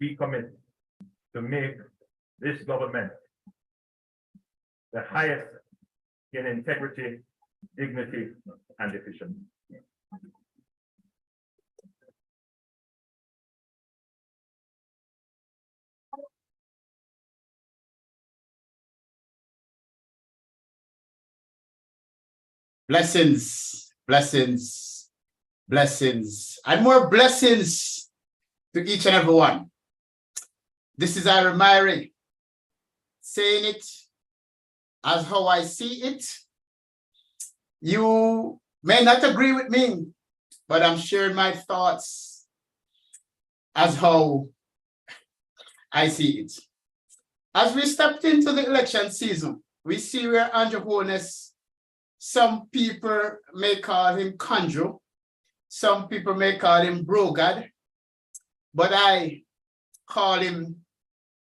we commit to make this government the highest in integrity, dignity, and efficiency. Blessings, blessings, blessings, and more blessings to each and every one. This is Ira Myrie saying it as how I see it. You may not agree with me, but I'm sharing my thoughts as how I see it. As we stepped into the election season, we see where Andrew Holness, some people may call him conjure, some people may call him brogad, but I call him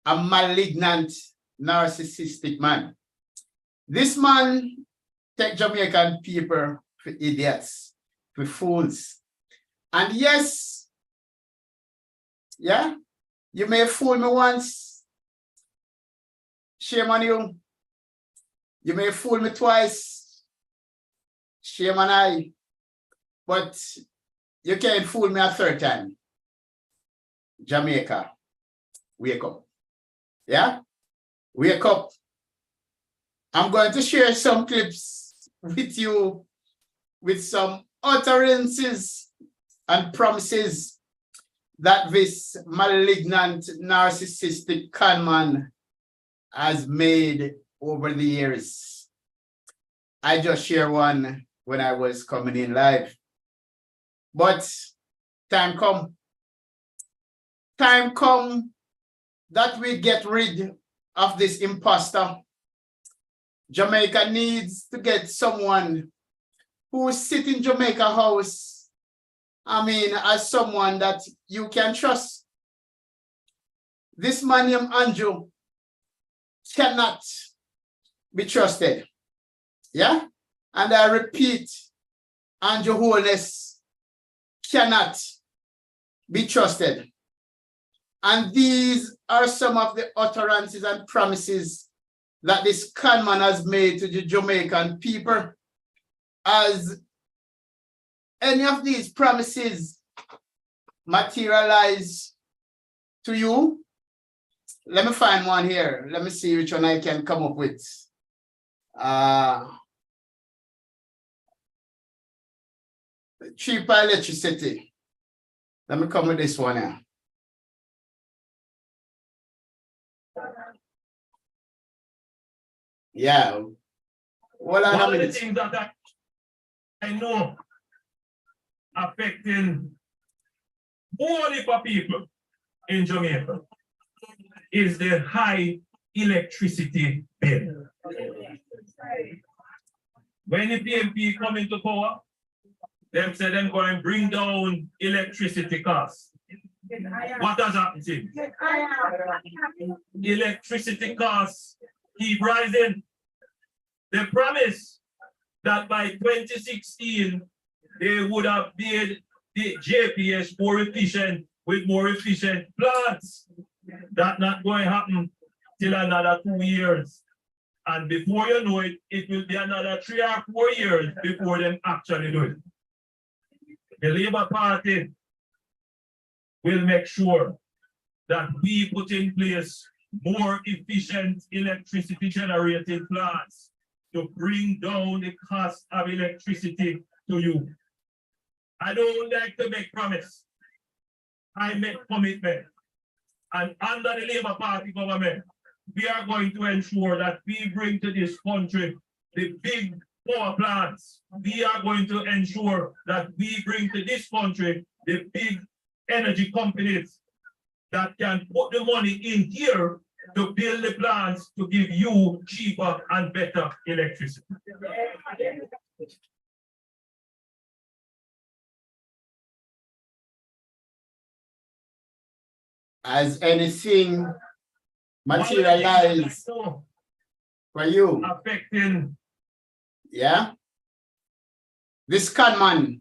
a malignant, narcissistic man. This man takes Jamaican people for idiots, for fools. And yes, yeah, you may fool me once, shame on you. You may fool me twice, shame on I. But you can't fool me a third time. Jamaica, wake up. Yeah? Wake up. I'm going to share some clips with you with some utterances and promises that this malignant, narcissistic conman has made over the years. I just shared one when I was coming in live. But time come that we get rid of this imposter. Jamaica needs to get someone who sit in Jamaica House, as someone that you can trust. This man named Andrew cannot be trusted. Yeah? And I repeat, Andrew Holness cannot be trusted. And these are some of the utterances and promises that this conman has made to the Jamaican people. As any of these promises materialize to you, let me find one here. Let me see which one I can come up with. Cheaper electricity. Let me come with this one here. Yeah. One of the things that I know affecting all the people in Jamaica is the high electricity bill. When the PMP come into power, them say them going to bring down electricity costs. What does happen to it? Electricity costs keep rising. They promised that by 2016, they would have made the JPS more efficient with more efficient plants. That's not going to happen till another 2 years. And before you know it, it will be another 3 or 4 years before them actually do it. The Labour Party will make sure that we put in place more efficient electricity generating plants to bring down the cost of electricity to you. I don't like to make promise. I make commitment. And under the Labour Party government, we are going to ensure that we bring to this country the big power plants. We are going to ensure that we bring to this country the big energy companies that can put the money in here to build the plants to give you cheaper and better electricity. As anything materialize for you affecting, yeah, this conman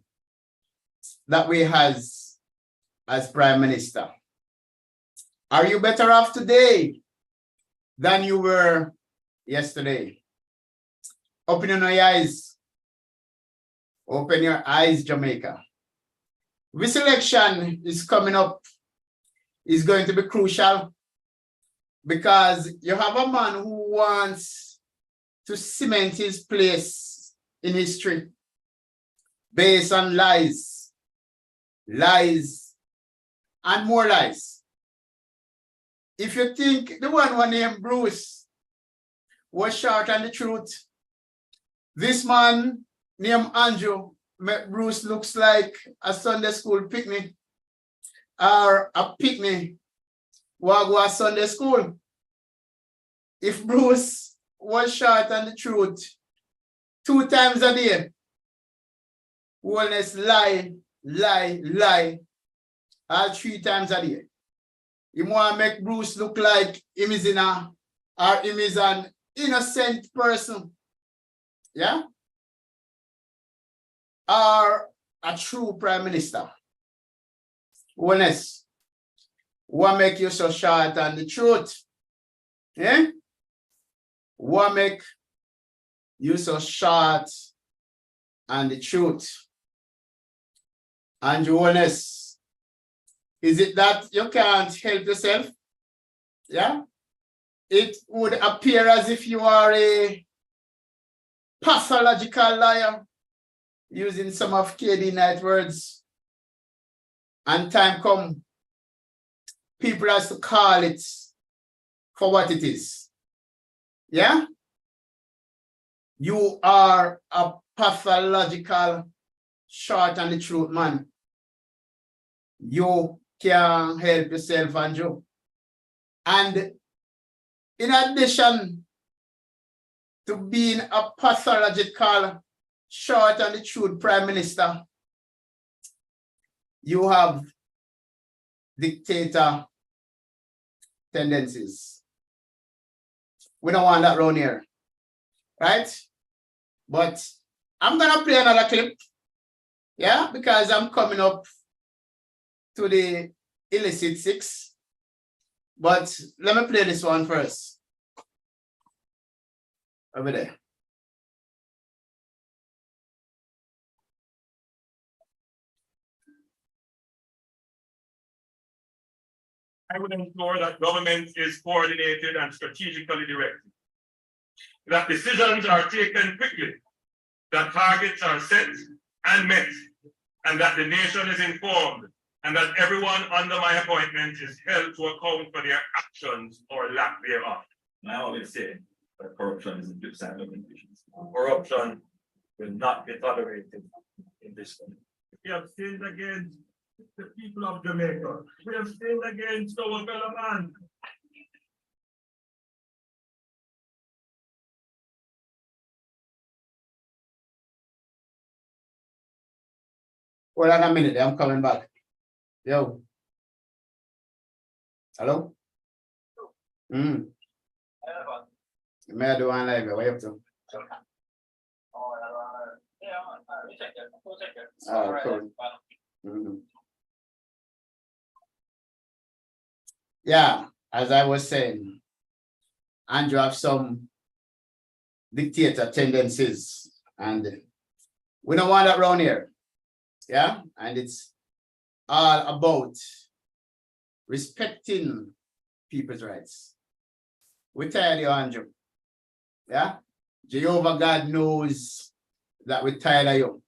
that we has as Prime Minister, Are you better off today than you were yesterday? Open your eyes. Open your eyes, Jamaica. This election is coming up, is going to be crucial because you have a man who wants to cement his place in history based on lies, lies, and more lies. If you think the one named Bruce was short on the truth, this man named Andrew make Bruce looks like a Sunday school picnic or a picnic while go to Sunday school. If Bruce was short on the truth 2 times a day, wellness lie, lie, lie, all 3 times a day. You want to make Bruce look like him is him is an innocent person. Yeah? Or a true prime minister. Wellness. What make you so short on the truth? Yeah? What make you so short on the truth? And your wellness. Is it that you can't help yourself? Yeah? It would appear as if you are a pathological liar, using some of KD Knight words. And time come, people has to call it for what it is. Yeah? You are a pathological short on the truth man. You can't help yourself, Andrew. And in addition to being a pathological short on the truth prime minister, you have dictator tendencies. We don't want that around here, right? But I'm gonna play another clip, yeah, because I'm coming up to the illicit 6. But let me play this one first. Over there. I would ensure that government is coordinated and strategically directed, that decisions are taken quickly, that targets are set and met, and that the nation is informed, and that everyone under my appointment is held to account for their actions or lack thereof. I always say that corruption is a good sign of conditions. Corruption will not be tolerated in this country. We have sinned against the people of Jamaica. We have sinned against our fellow man. Hold on a minute, I'm coming back. Yo. Hello? May I do one live? What you up to? Oh, cool. Yeah, as I was saying, Andrew have some dictator tendencies, and we don't want that around here. Yeah, and it's all about respecting people's rights. We tired you, Andrew. Yeah, Jehovah God knows that we're tired of you.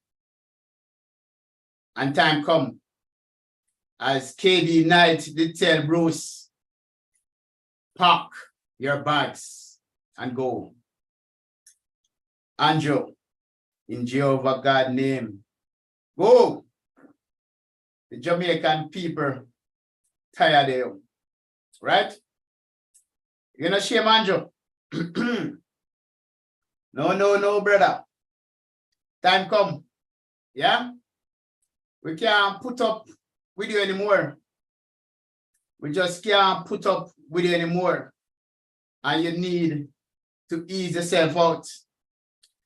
And time come, as KD Knight did tell Bruce, pack your bags and go. Andrew, in Jehovah God's name, go. The Jamaican people tired of you, right? You're not shame, Andrew. No, brother. Time come, yeah? We can't put up with you anymore. We just can't put up with you anymore. And you need to ease yourself out.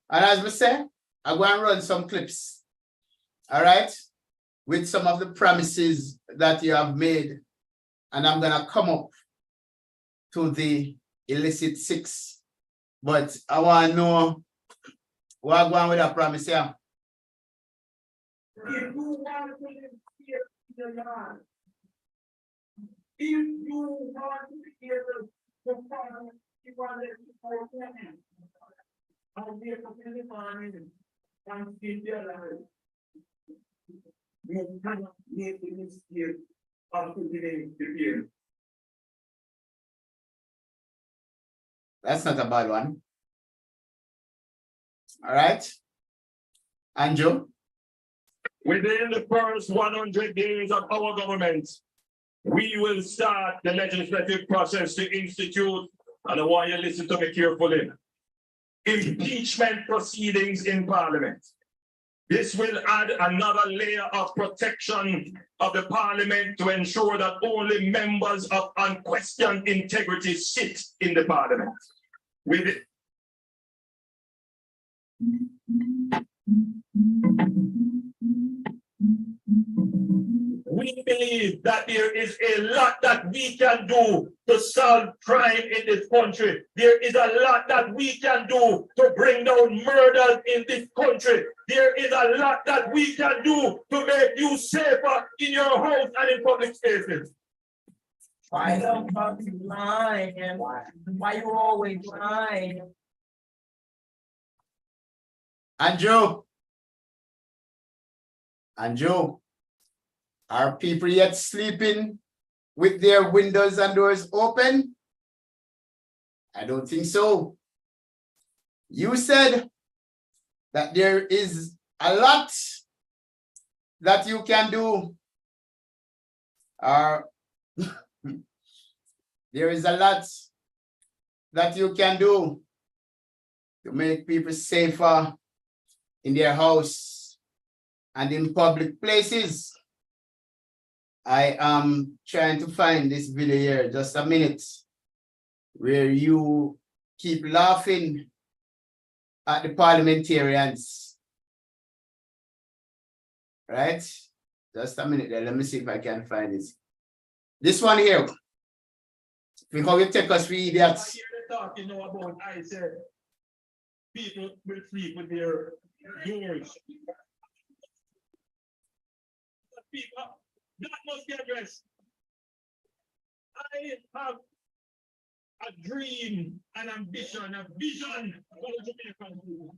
And as we say, I'm going to run some clips, all right, with some of the promises that you have made and I'm gonna come up to the illicit 6. But I want to know what I'm going with that promise here. If you want to hear the God, if you want to hear the Father, you want to let him. I'll be a company farming and keep their life. You cannot make the mistake of putting the fear. That's not a bad one. All right. Andrew? Within the first 100 days of our government, we will start the legislative process to institute, and I want you to listen to me carefully, impeachment proceedings in Parliament. This will add another layer of protection of the Parliament to ensure that only members of unquestioned integrity sit in the Parliament. With it. We believe that there is a lot that we can do to solve crime in this country. There is a lot that we can do to bring down murders in this country. There is a lot that we can do to make you safer in your house and in public spaces. Why don't you lie? And why you always lie? Andrew? Andrew? Are people yet sleeping with their windows and doors open? I don't think so. You said that there is a lot that you can do. There is a lot that you can do to make people safer in their house and in public places. I am trying to find this video here, just a minute, where you keep laughing at the parliamentarians. Right? Just a minute there. Let me see if I can find this. This one here. Because you take us for idiots. I hear the talk, you know, about I said people will sleep with their doors. People, that must be addressed. I have a dream, an ambition, a vision for the Jamaican people.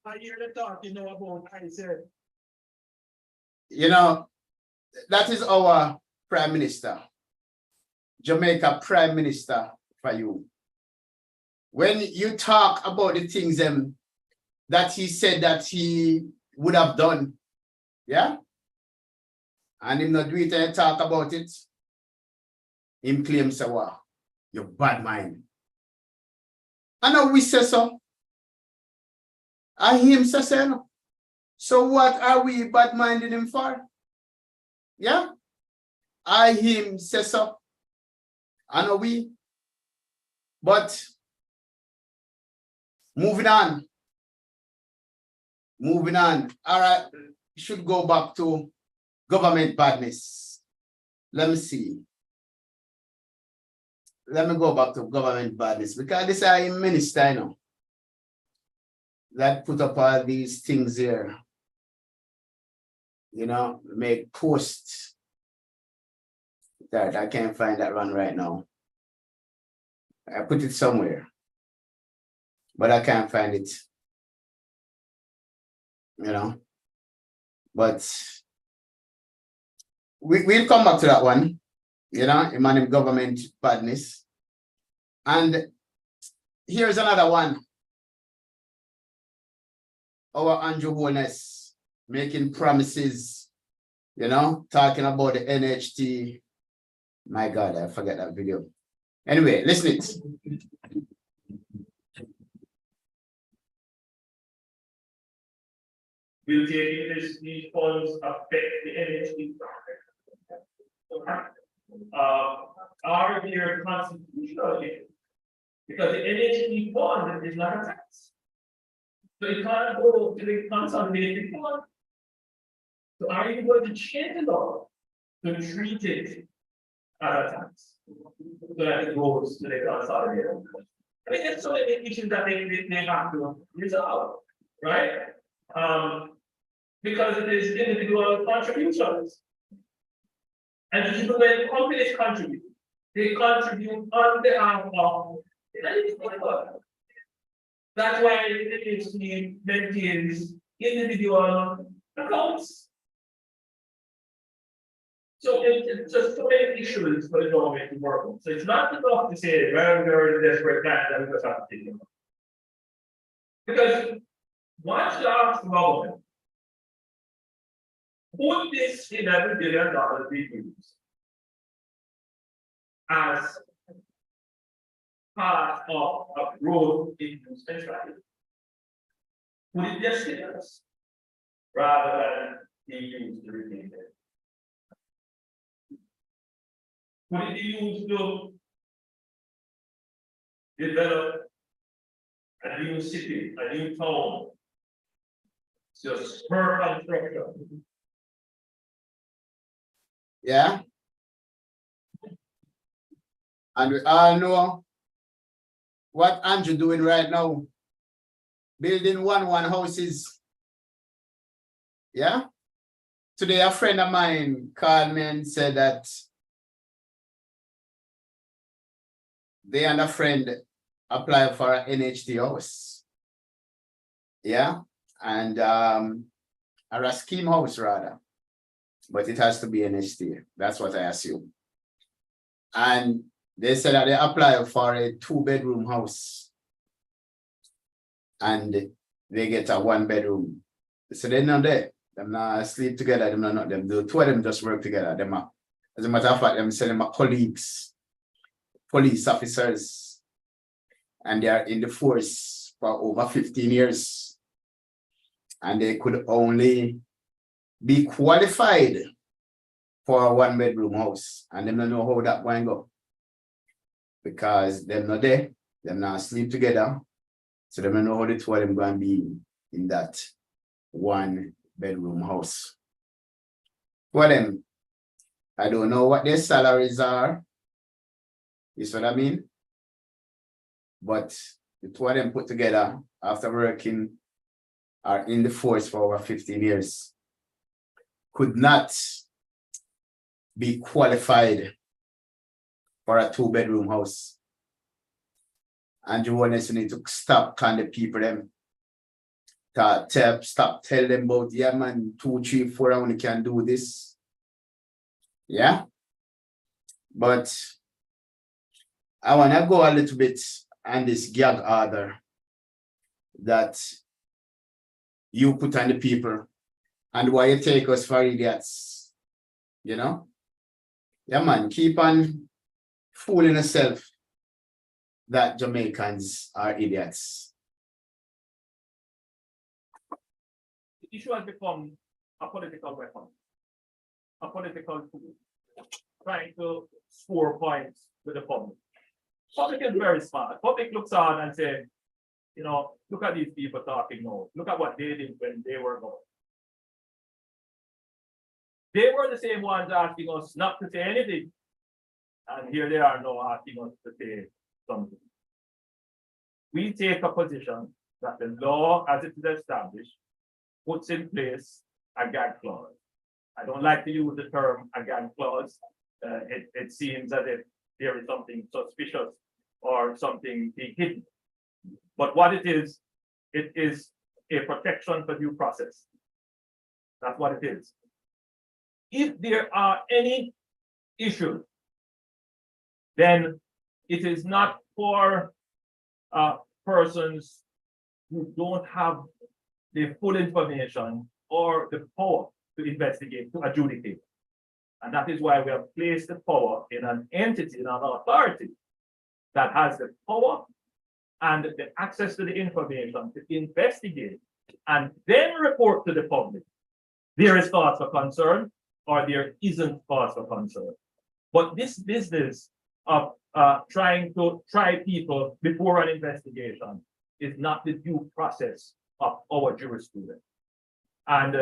I hear the talk, you know, about I said. You know, that is our Prime Minister. Jamaica Prime Minister for you. When you talk about the things that he said that he would have done, yeah? And him not do it and talk about it, him claims, wow, you bad mind. I know we say so. I him say so. So what are we bad-minding him for? Yeah? I him say so. I know we. But moving on. Moving on. All right. Should go back to government badness. Let me see. Let me go back to government badness because this is a minister, you know, that put up all these things here. You know, make posts. That I can't find that one right now. I put it somewhere, but I can't find it. You know, but we'll come back to that one. You know, in government badness. And here's another one. Our Andrew Holness making promises, you know, talking about the NHT. My God, I forget that video. Anyway, listen it. Will taking these funds affect the NHD? Are there constitutional issues? Because the NHD fund is not a tax. So it can't go to the consolidated fund. So are you going to change the law to treat it as a tax? So that it goes to the consolidated fund? I mean, there's so many issues that they have to resolve, right? Because it is individual contributions. And even when companies contribute, they contribute on behalf of the individual. That's why the NHD maintains individual accounts. So it's just so many issues for the government to work on. So it's not enough to say, well, we're in desperate times and we just have to take it. Because once you ask the government, would this $11 billion be used as part of a growth inducement strategy? Would it just hit us rather than be used to retain it? Would it be used to develop a new city, a new town, just spur construction? Yeah. And we all know what Andrew doing right now. Building one houses. Yeah. Today, a friend of mine called me and said that they and a friend applied for an NHD house. Yeah. And a scheme house rather. But it has to be NHD. That's what I assume. And they said that they applied for a 2-bedroom house. And they get a 1-bedroom. So they're not there. Them not sleep together, them not them. The two of them just work together. Them are, as a matter of fact, them say them are colleagues, police officers, and they are in the force for over 15 years. And they could only be qualified for a 1-bedroom house. And them don't know how that going to go. Because them not there, them not sleep together. So them don't know how the two of them going to be in that 1-bedroom house. For them, I don't know what their salaries are. You see what I mean? But the two of them put together after working are in the force for over 15 years. Could not be qualified for a 2-bedroom house. And you want us need to stop kind of people them. Stop tell them about, yeah man, 2, 3, 4, I only can do this. Yeah. But I want to go a little bit on this gag order that you put on the people and why you take us for idiots. You know? Yeah man, keep on fooling yourself that Jamaicans are idiots. The issue has become a political weapon, a political tool, trying to score points with the public. Public is very smart. Public looks on and says, you know, look at these people talking now. Look at what they did when they were going. They were the same ones asking us not to say anything. And here they are now asking us to say something. We take a position that the law as it is established puts in place a gag clause. I don't like to use the term a gag clause. It seems as if there is something suspicious or something being hidden. But what it is a protection for due process. That's what it is. If there are any issues, then it is not for persons who don't have the full information or the power to investigate, to adjudicate. And that is why we have placed the power in an entity, in an authority that has the power and the access to the information to investigate and then report to the public, there is cause for concern or there isn't cause for concern. But this business of trying to try people before an investigation is not the due process of our jurisprudence. And,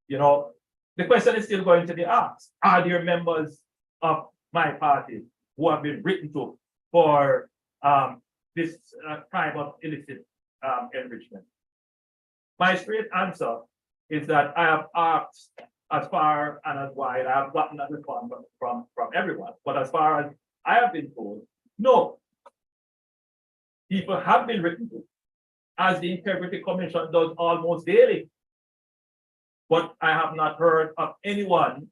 you know, the question is still going to be asked. Are there members of my party who have been written to for this crime of illicit enrichment? My straight answer is that I have asked as far and as wide, I have gotten a response from everyone, but as far as I have been told, no. People have been written to, as the Integrity Commission does almost daily. But I have not heard of anyone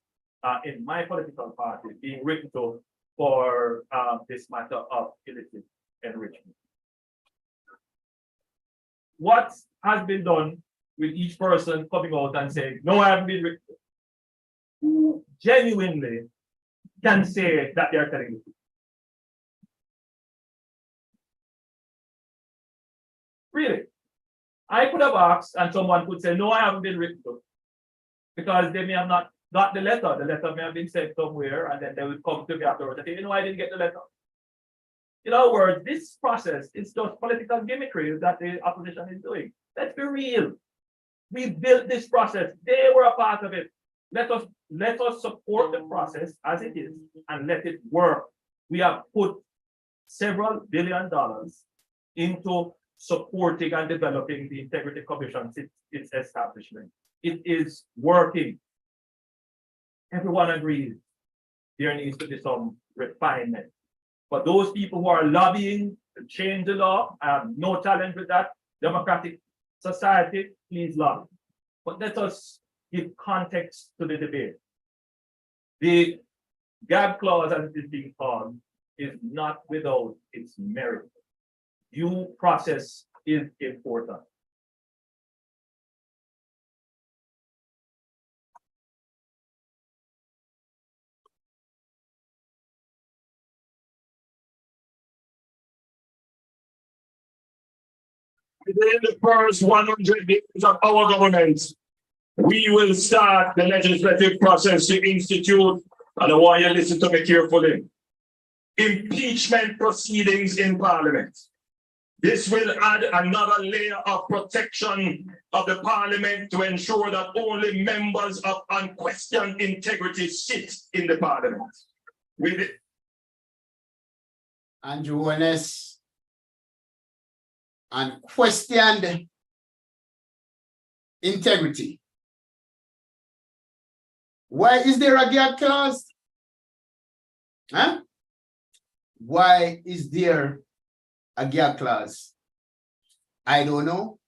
in my political party being written to for this matter of illicit enrichment. What has been done with each person coming out and saying, no, I haven't been written to? Who genuinely can say that they are telling the truth? Really? I could have asked and someone could say, no, I haven't been written to. Because they may have not got the letter. The letter may have been sent somewhere and then they will come to me afterwards and say, you know, I didn't get the letter. In other words, this process is just political gimmickry that the opposition is doing. Let's be real. We built this process. They were a part of it. Let us support the process as it is and let it work. We have put several $1 billion into supporting and developing the Integrity Commission since its establishment. It is working. Everyone agrees there needs to be some refinement. But those people who are lobbying to change the law, I have no challenge with that. Democratic society, please lobby. But let us give context to the debate. The gag clause, as it is being called, is not without its merit. Due process is important. Within the first 100 days of our government, we will start the legislative process to institute, and I want you to listen to me carefully, impeachment proceedings in Parliament. This will add another layer of protection of the Parliament to ensure that only members of unquestioned integrity sit in the Parliament. With it. Andrew Honest, unquestioned integrity. Why is there a gag clause? Huh? Why is there a gag clause? I don't know,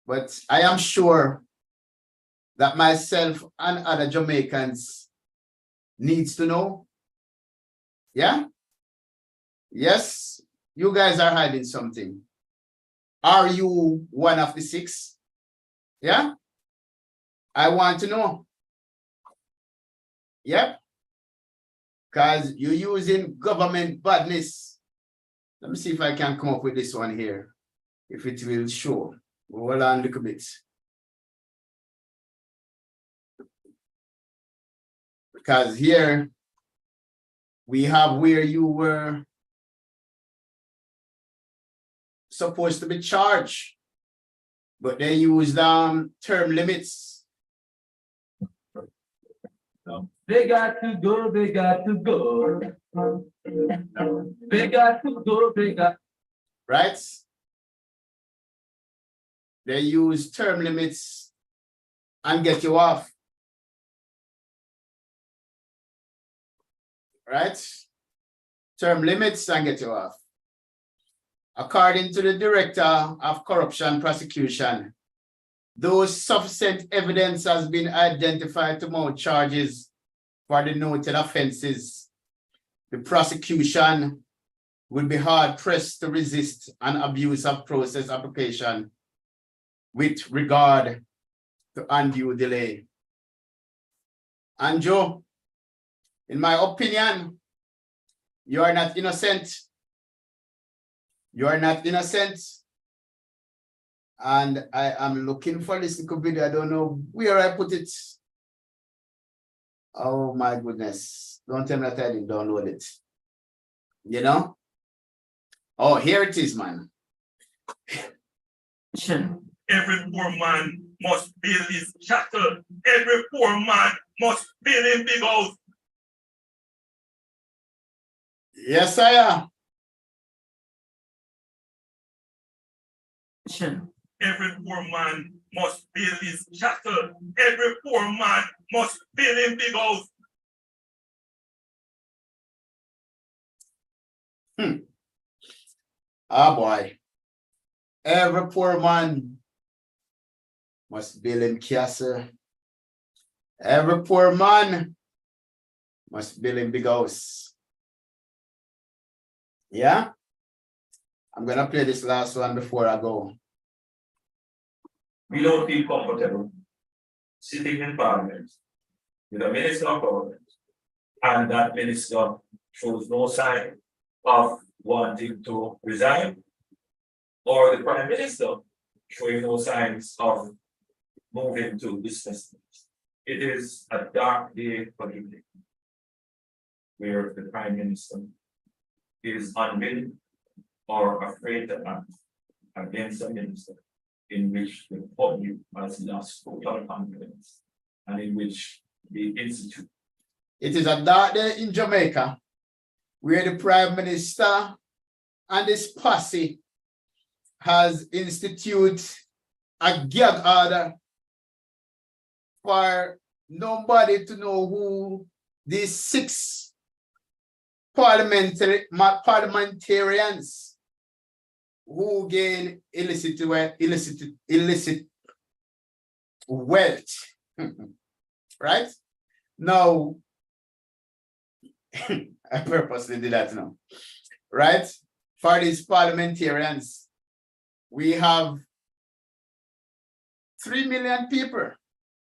but I am sure that myself and other Jamaicans needs to know. Yeah? Yes, you guys are hiding something. Are you one of the 6? Yeah? I want to know. Yep. Because you're using government badness. Let me see if I can come up with this one here. If it will show. Hold on a little bit. Because here we have where you were supposed to be charged, but they used term limits. They got to go, they got to go. They got to go, they got. Right? They use term limits and get you off. Right? Term limits and get you off. According to the Director of Corruption Prosecution, though sufficient evidence has been identified to mount charges for the noted offenses, the prosecution will be hard-pressed to resist an abuse of process application with regard to undue delay. And Joe, in my opinion, you are not innocent. You are not innocent. And I am looking for this little video. I don't know where I put it. Oh my goodness. Don't tell me that I didn't download it. You know? Oh, here it is, man. Every poor man must build his cattle. Every poor man must build a big house. Yes, I am. Every poor man must build his cattle. Every poor man must build a big house. Ah, boy. Every poor man must build him castle. Every poor man must build him big house. Yeah? I'm gonna play this last one before I go. We don't feel comfortable sitting in Parliament with a minister of government, and that minister shows no sign of wanting to resign, or the Prime Minister showing no signs of moving to dismissal. It is a dark day for the people, where the Prime Minister is unwilling or afraid to act against a minister in which the public has lost total confidence and in which the institute. It is a dark day in Jamaica where the Prime Minister and his posse has instituted a gag order for nobody to know who these 6 parliamentarians who gain illicit wealth. Right? Now, I purposely did that now. Right? For these parliamentarians, we have 3 million people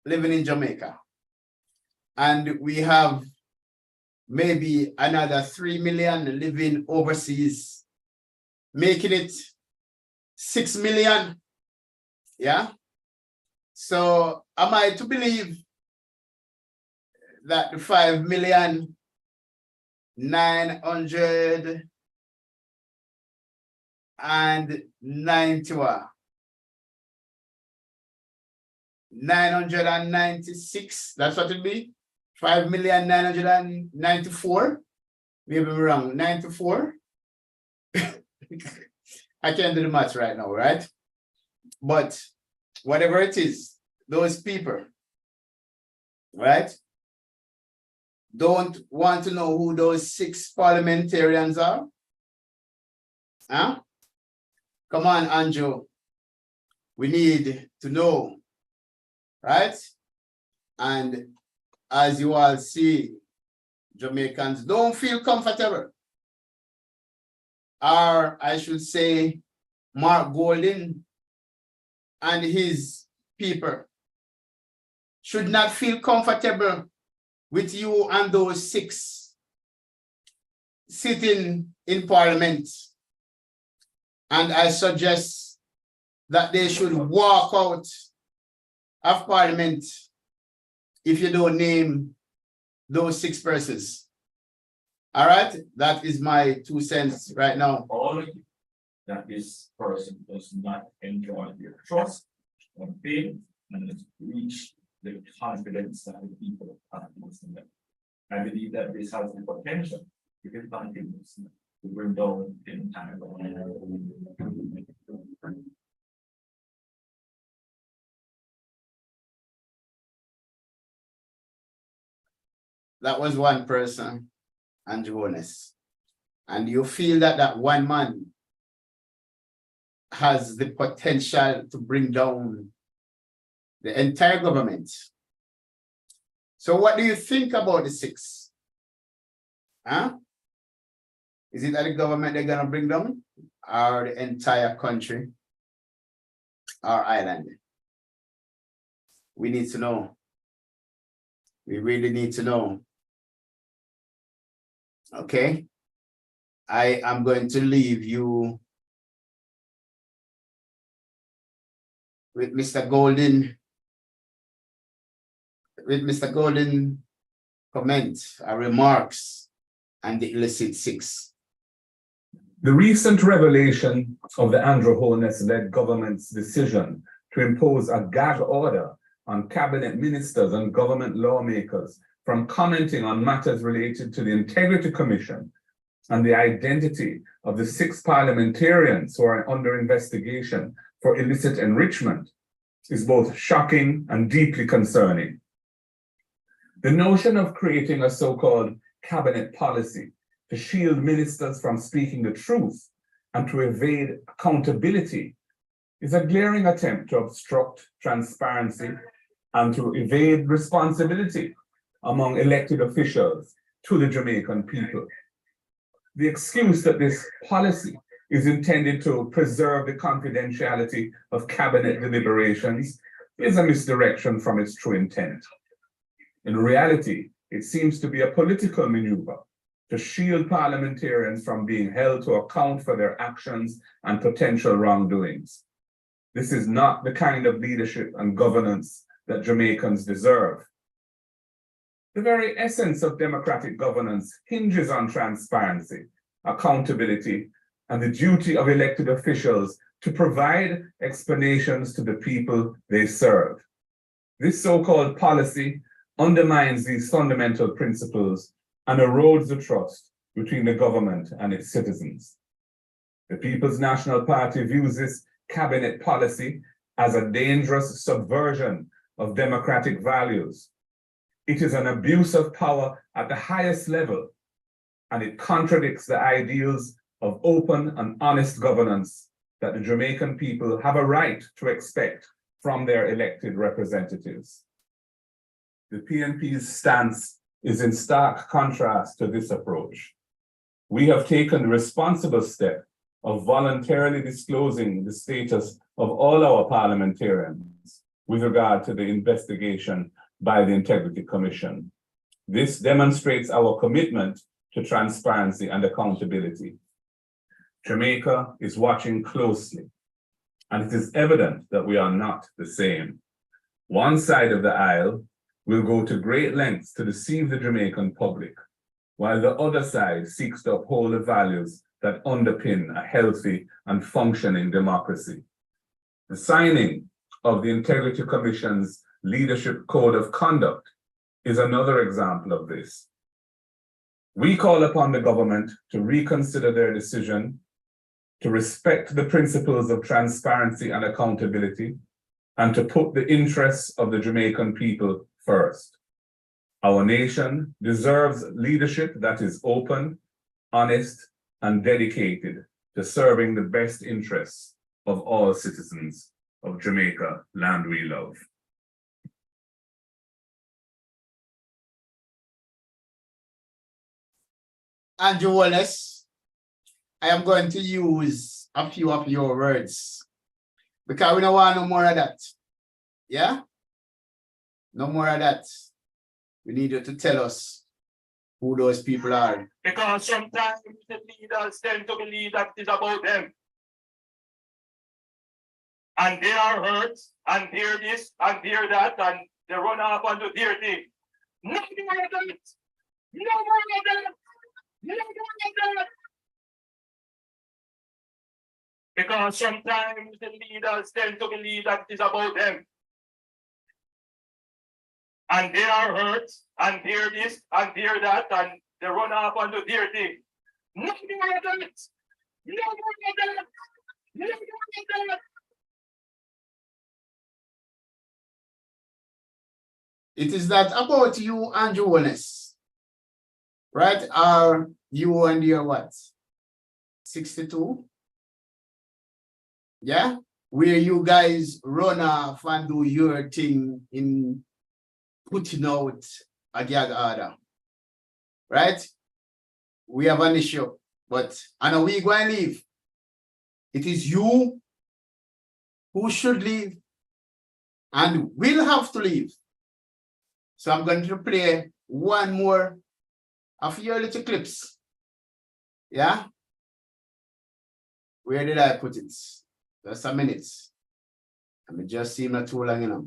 living in Jamaica. And we have maybe another 3 million living overseas, making it 6 million. Yeah. So am I to believe that the 5,990,000 996, that's what it'd be? 5,994. Maybe I'm wrong. 94. I can't do the math right now, right? But whatever it is, those people, right, don't want to know who those 6 parliamentarians are. Huh? Come on, Andrew. We need to know, right? And as you all see, Jamaicans don't feel comfortable. Or I should say, Mark Golden and his people should not feel comfortable with you and those 6 sitting in Parliament. And I suggest that they should walk out of Parliament if you don't name those 6 persons. All right, that is my 2 cents right now. All that this person does not enjoy their trust or faith and has reached the confidence that the people have in them. I believe that this has the potential, if it continues, to bring down the entire government. That was one person, Andrew Honest. And you feel that that one man has the potential to bring down the entire government. So what do you think about the 6? Huh? Is it that the government they're gonna bring down, or the entire country or island? We need to know. We really need to know. Okay. I am going to leave you with Mr. Golden, comments or remarks and the illicit six. The recent revelation of the Andrew Holness-led government's decision to impose a gag order on cabinet ministers and government lawmakers from commenting on matters related to the Integrity Commission and the identity of the 6 parliamentarians who are under investigation for illicit enrichment is both shocking and deeply concerning. The notion of creating a so-called cabinet policy to shield ministers from speaking the truth and to evade accountability is a glaring attempt to obstruct transparency and to evade responsibility among elected officials to the Jamaican people. The excuse that this policy is intended to preserve the confidentiality of cabinet deliberations is a misdirection from its true intent. In reality, it seems to be a political maneuver to shield parliamentarians from being held to account for their actions and potential wrongdoings. This is not the kind of leadership and governance that Jamaicans deserve. The very essence of democratic governance hinges on transparency, accountability, and the duty of elected officials to provide explanations to the people they serve. This so-called policy undermines these fundamental principles and erodes the trust between the government and its citizens. The People's National Party views this cabinet policy as a dangerous subversion of democratic values. It is an abuse of power at the highest level, and it contradicts the ideals of open and honest governance that the Jamaican people have a right to expect from their elected representatives. The PNP's stance is in stark contrast to this approach. We have taken the responsible step of voluntarily disclosing the status of all our parliamentarians with regard to the investigation by the Integrity Commission. This demonstrates our commitment to transparency and accountability. Jamaica is watching closely, and it is evident that we are not the same. One side of the aisle will go to great lengths to deceive the Jamaican public, while the other side seeks to uphold the values that underpin a healthy and functioning democracy. The signing of the Integrity Commission's Leadership Code of Conduct is another example of this. We call upon the government to reconsider their decision to respect the principles of transparency and accountability and to put the interests of the Jamaican people first. Our nation deserves leadership that is open, honest, and dedicated to serving the best interests of all citizens of Jamaica, land we love. Andrew Wallace, I am going to use a few of your words because we don't want no more of that. Yeah? No more of that. We need you to tell us who those people are. Because sometimes the leaders tend to believe that it's about them. And they are hurt, and hear this, and hear that, and they run off and do their thing. No more of that! No more of that! No more of that! Because sometimes the leaders tend to believe that it's about them. And they are hurt, and hear this, and hear that, and they run off and do their thing. No more of that! No more of that! No more of that! It is not about you, Andrew Wallace, right? Are you and your what? 62? Yeah? Where you guys run off and do your thing in putting out a gag order, right? We have an issue, but I know we go and leave. It is you who should leave and will have to leave. So I'm going to play one more of your little clips. Yeah? Where did I put it? Just a minute. I just see my too long, you know.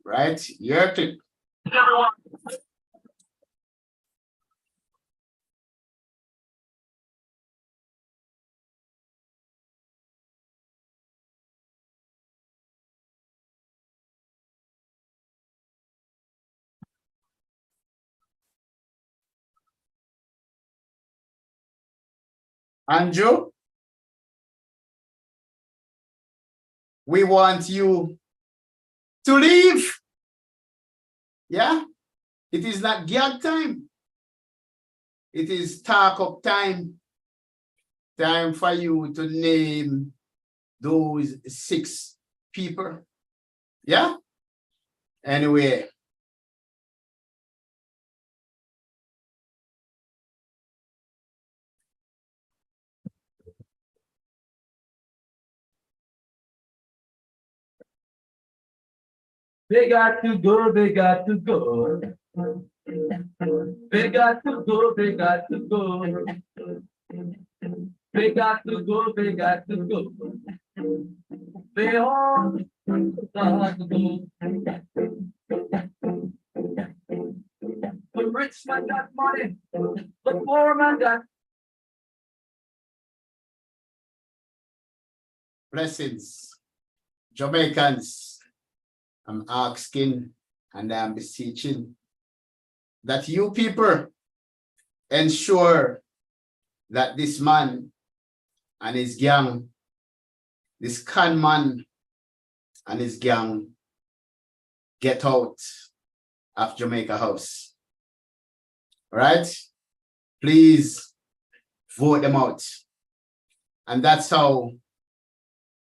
Right, you're click. Andrew, we want you to leave. Yeah, it is not gag time. It is talk up time. Time for you to name those 6 people. Yeah. Anyway. They got to go, they got to go. They got to go, they got to go. They got to go, they got to go. They all got to go. The rich man got money, the poor man got. Blessings. Jamaicans, I'm asking and I'm beseeching that you people ensure that this man and his gang, this con man and his gang, get out of Jamaica House. Right? Please vote them out. And that's how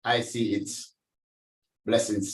I see it. Blessings.